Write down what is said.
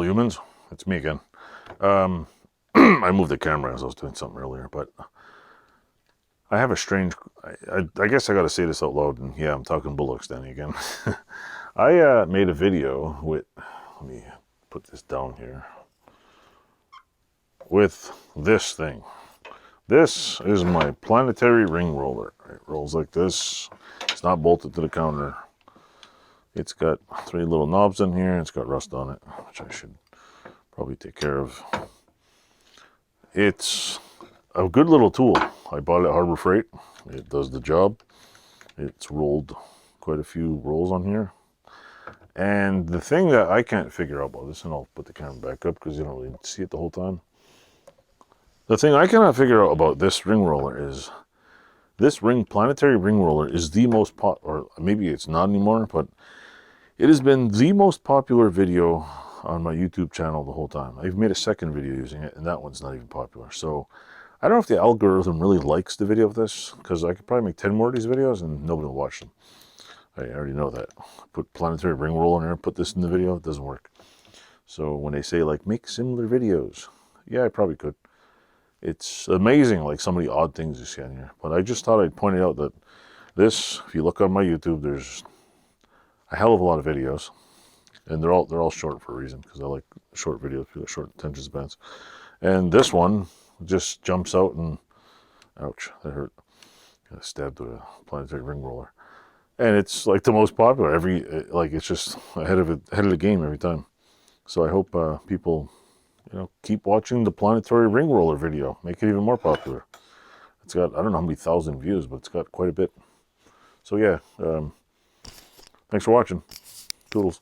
Hello humans, it's me again. I moved the camera as I was doing something earlier, but I have a strange, I guess I gotta say this out loud, and yeah, I'm talking bullocks Danny again. I made a video with, let me put this down here, with this thing. This is my Planetary ring roller. It rolls like this. It's not bolted to the counter. It's got 3 little knobs in here. It's got rust on it, which I should probably take care of. It's a good little tool. I bought it at Harbor Freight. It does the job. It's rolled quite a few rolls on here. And the thing that I can't figure out about this, and I'll put the camera back up because you don't really see it the whole time. The thing I cannot figure out about this ring roller is this Planetary ring roller is the most or maybe it's not anymore, but it has been the most popular video on my YouTube channel the whole time. I've made a second video using it, and that one's not even popular. So I don't know if the algorithm really likes the video of this, because I could probably make 10 more of these videos and nobody will watch them. I already know that. Put Planetary ring roller in there, put this in the video, it doesn't work. So when they say like make similar videos, yeah, I probably could. It's amazing, like some of the odd things you see on here. But I just thought I'd point out that this, if you look on my YouTube, there's a hell of a lot of videos, and they're all short for a reason, because I like short videos, people short attention spans. And this one just jumps out and, ouch, that hurt. Got stabbed with a Planetary ring roller, and it's like the most popular. It's just ahead of the game every time. So I hope people, keep watching the Planetary ring roller video. Make it even more popular. It's got, I don't know how many thousand views, but it's got quite a bit. So yeah, thanks for watching. Toodles.